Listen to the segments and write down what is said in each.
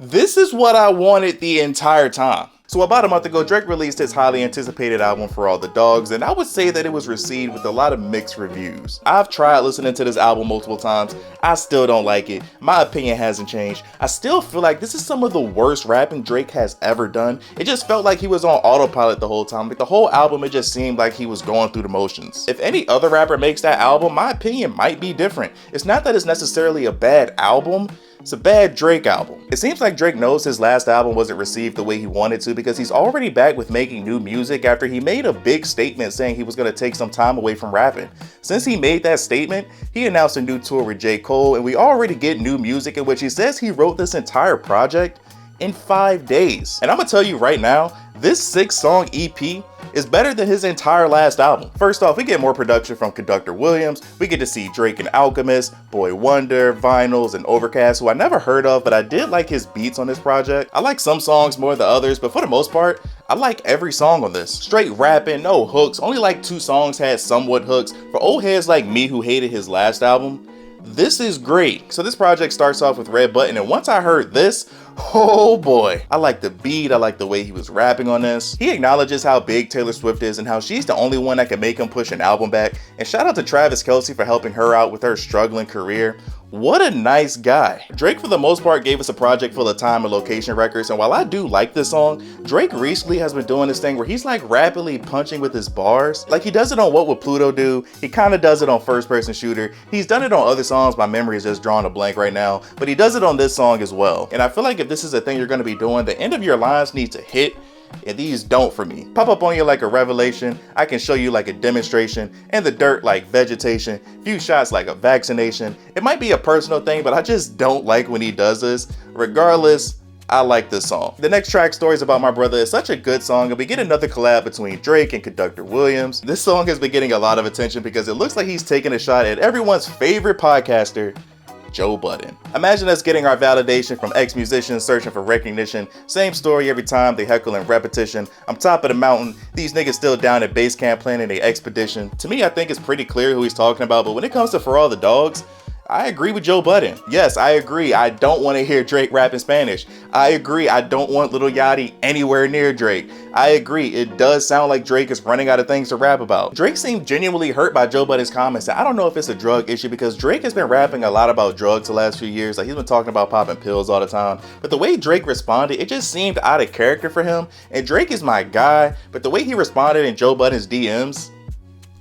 This is what I wanted the entire time. So about a month ago, Drake released his highly anticipated album For All the Dogs, and I would say that it was received with a lot of mixed reviews. I've tried listening to this album multiple times. I still don't like it. My opinion hasn't changed. I still feel like this is some of the worst rapping Drake has ever done. It just felt like he was on autopilot the whole time. Like the whole album, it just seemed like he was going through the motions. If any other rapper makes that album, my opinion might be different. It's not that it's necessarily a bad album. It's a bad Drake album. It seems like Drake knows his last album wasn't received the way he wanted to because he's already back with making new music after he made a big statement saying he was going to take some time away from rapping. Since he made that statement, he announced a new tour with J. Cole, and we already get new music in which he says he wrote this entire project in 5 days. And I'm gonna tell you right now, this 6-song EP is better than his entire last album. First off, we get more production from Conductor Williams. We get to see Drake and Alchemist, Boy Wonder, Vinyls, and Overcast, who I never heard of, but I did like his beats on this project. I like some songs more than others, but for the most part, I like every song on this. Straight rapping, no hooks. Only like 2 songs had somewhat hooks. For old heads like me who hated his last album, this is great. So this project starts off with Red Button, and once I heard this, oh boy, I like the beat, I like the way he was rapping on this. He acknowledges how big Taylor Swift is and how she's the only one that can make him push an album back. And shout out to Travis Kelce for helping her out with her struggling career. What a nice guy. Drake for the most part gave us a project full of time and location records, and while I do like this song, Drake recently has been doing this thing where he's like rapidly punching with his bars. Like he does it on What Would Pluto Do, he kind of does it on First Person Shooter, he's done it on other songs, my memory is just drawing a blank right now, but he does it on this song as well. And I feel like if this is a thing you're going to be doing, the end of your lines need to hit, and these don't for me. Pop up on you like a revelation, I can show you like a demonstration, and the dirt like vegetation, few shots like a vaccination. It might be a personal thing, but I just don't like when he does this. Regardless, I like this song. The next track, Stories About My Brother, is such a good song, and we get another collab between Drake and Conductor Williams. This song has been getting a lot of attention because it looks like he's taking a shot at everyone's favorite podcaster, Joe Budden. Imagine us getting our validation from ex-musicians searching for recognition. Same story every time, they heckle in repetition. I'm top of the mountain, these niggas still down at base camp planning a expedition. To me, I think it's pretty clear who he's talking about, but when it comes to For All the Dogs, I agree with Joe Budden. Yes, I agree. I don't want to hear Drake rap in Spanish. I agree. I don't want Lil Yachty anywhere near Drake. I agree. It does sound like Drake is running out of things to rap about. Drake seemed genuinely hurt by Joe Budden's comments. I don't know if it's a drug issue because Drake has been rapping a lot about drugs the last few years. Like he's been talking about popping pills all the time. But the way Drake responded, it just seemed out of character for him. And Drake is my guy, but the way he responded in Joe Budden's DMs,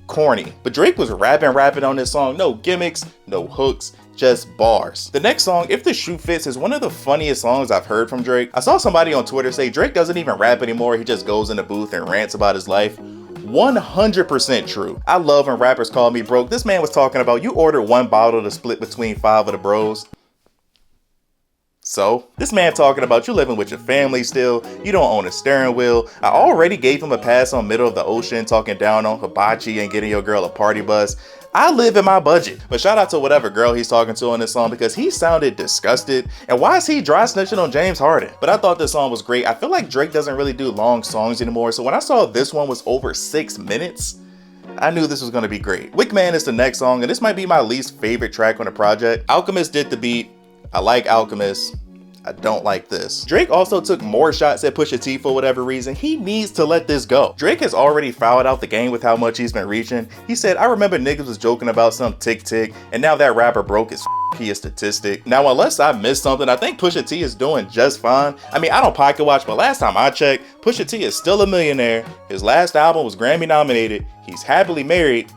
corny. But Drake was rapping on this song. No gimmicks, no hooks, just bars. The next song, If the Shoe Fits, is one of the funniest songs I've heard from Drake. I saw somebody on Twitter say Drake doesn't even rap anymore. He just goes in the booth and rants about his life. 100% true. I love when rappers call me broke. This man was talking about you ordered 1 bottle to split between 5 of the bros. So, this man talking about you living with your family still, you don't own a steering wheel. I already gave him a pass on Middle of the Ocean talking down on hibachi and getting your girl a party bus. I live in my budget. But shout out to whatever girl he's talking to on this song because he sounded disgusted. And why is he dry snitching on James Harden? But I thought this song was great. I feel like Drake doesn't really do long songs anymore. So when I saw this one was over 6 minutes, I knew this was going to be great. Wickman is the next song, and this might be my least favorite track on the project. Alchemist did the beat. I like Alchemist. I don't like this. Drake also took more shots at Pusha T for whatever reason. He needs to let this go. Drake has already fouled out the game with how much he's been reaching. He said, I remember niggas was joking about some tick, and now that rapper broke his he a statistic. Now, unless I missed something, I think Pusha T is doing just fine. I mean, I don't pocket watch, but last time I checked, Pusha T is still a millionaire. His last album was Grammy nominated. He's happily married.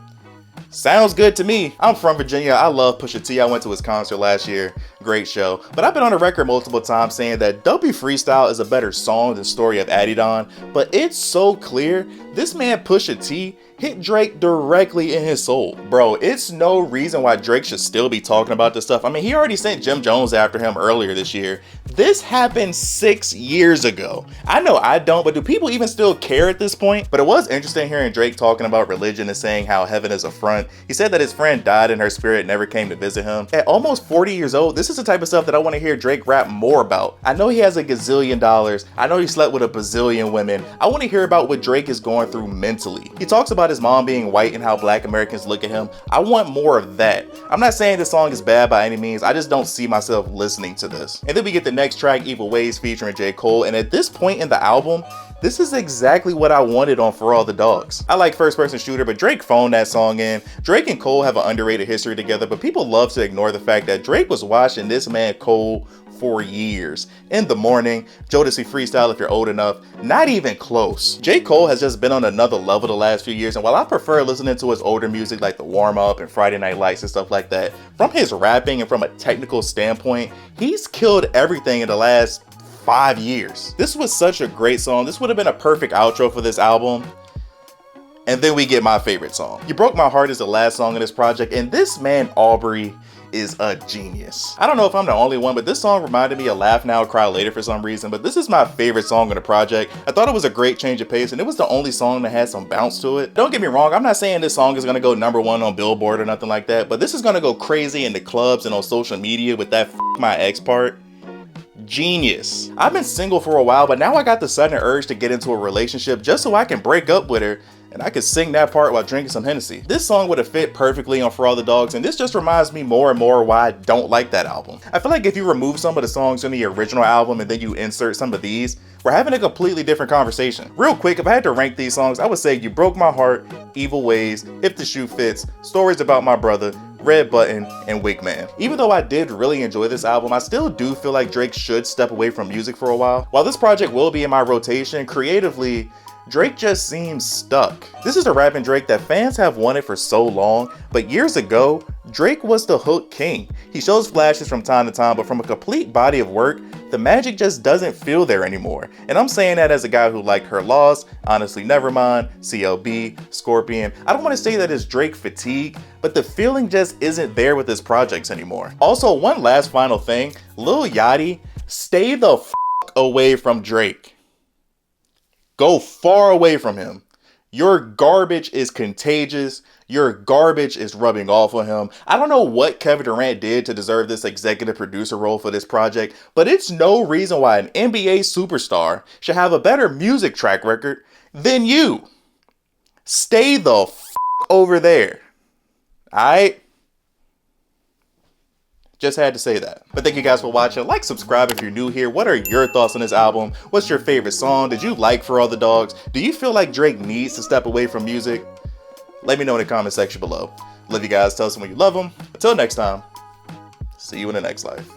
Sounds good to me. I'm from Virginia. I love Pusha T. I went to his concert last year. Great show. But I've been on the record multiple times saying that Dopey Freestyle is a better song than Story of Adidon. But it's so clear, this man Pusha T hit Drake directly in his soul. Bro, it's no reason why Drake should still be talking about this stuff. I mean, he already sent Jim Jones after him earlier this year. This happened 6 years ago. I know I don't, but do people even still care at this point? But it was interesting hearing Drake talking about religion and saying how heaven is a front. He said that his friend died and her spirit never came to visit him. At almost 40 years old, this is the type of stuff that I want to hear Drake rap more about. I know he has a gazillion dollars. I know he slept with a bazillion women. I want to hear about what Drake is going through mentally. He talks about his mom being white and how Black Americans look at him. I want more of that. I'm not saying this song is bad by any means. I just don't see myself listening to this. And then we get the next track, Evil Ways, featuring J. Cole, and at this point in the album, this is exactly what I wanted on For All the Dogs. I like First Person Shooter, but Drake phoned that song in. Drake and Cole have an underrated history together, but people love to ignore the fact that Drake was watching this man Cole for years. In the Morning, Jodeci Freestyle if you're old enough, not even close. J. Cole has just been on another level the last few years, and while I prefer listening to his older music like The Warm Up and Friday Night Lights and stuff like that, from his rapping and from a technical standpoint, he's killed everything in the last 5 years. This was such a great song. This would have been a perfect outro for this album. And then we get my favorite song. You Broke My Heart is the last song in this project, and this man Aubrey is a genius. I don't know if I'm the only one, but this song reminded me of Laugh Now, Cry Later for some reason, but this is my favorite song on the project. I thought it was a great change of pace, and it was the only song that had some bounce to it. Don't get me wrong, I'm not saying this song is gonna go #1 on Billboard or nothing like that, but this is gonna go crazy in the clubs and on social media with that F my ex part. Genius. I've been single for a while, but now I got the sudden urge to get into a relationship just so I can break up with her and I could sing that part while drinking some Hennessy. This song would have fit perfectly on For All the Dogs, and this just reminds me more and more why I don't like that album. I feel like if you remove some of the songs in the original album and then you insert some of these, we're having a completely different conversation. Real quick, if I had to rank these songs, I would say You Broke My Heart, Evil Ways, If the Shoe Fits, Stories About My Brother, Red Button, and Wigman. Even though I did really enjoy this album, I still do feel like Drake should step away from music for a while. While this project will be in my rotation, creatively, Drake just seems stuck. This is a rapping Drake that fans have wanted for so long, but years ago, Drake was the hook king. He shows flashes from time to time, but from a complete body of work, the magic just doesn't feel there anymore. And I'm saying that as a guy who liked Her Loss, Honestly Nevermind, CLB, Scorpion. I don't want to say that it's Drake fatigue, but the feeling just isn't there with his projects anymore. Also, one last final thing, Lil Yachty, stay the f away from Drake. Go far away from him. Your garbage is contagious. Your garbage is rubbing off on him. I don't know what Kevin Durant did to deserve this executive producer role for this project, but it's no reason why an NBA superstar should have a better music track record than you. Stay the f over there. Alright? Just had to say that. But thank you guys for watching. Like, subscribe if you're new here. What are your thoughts on this album? What's your favorite song? Did you like For All the Dogs? Do you feel like Drake needs to step away from music? Let me know in the comment section below. Love you guys. Tell someone you love them. Until next time, see you in the next life.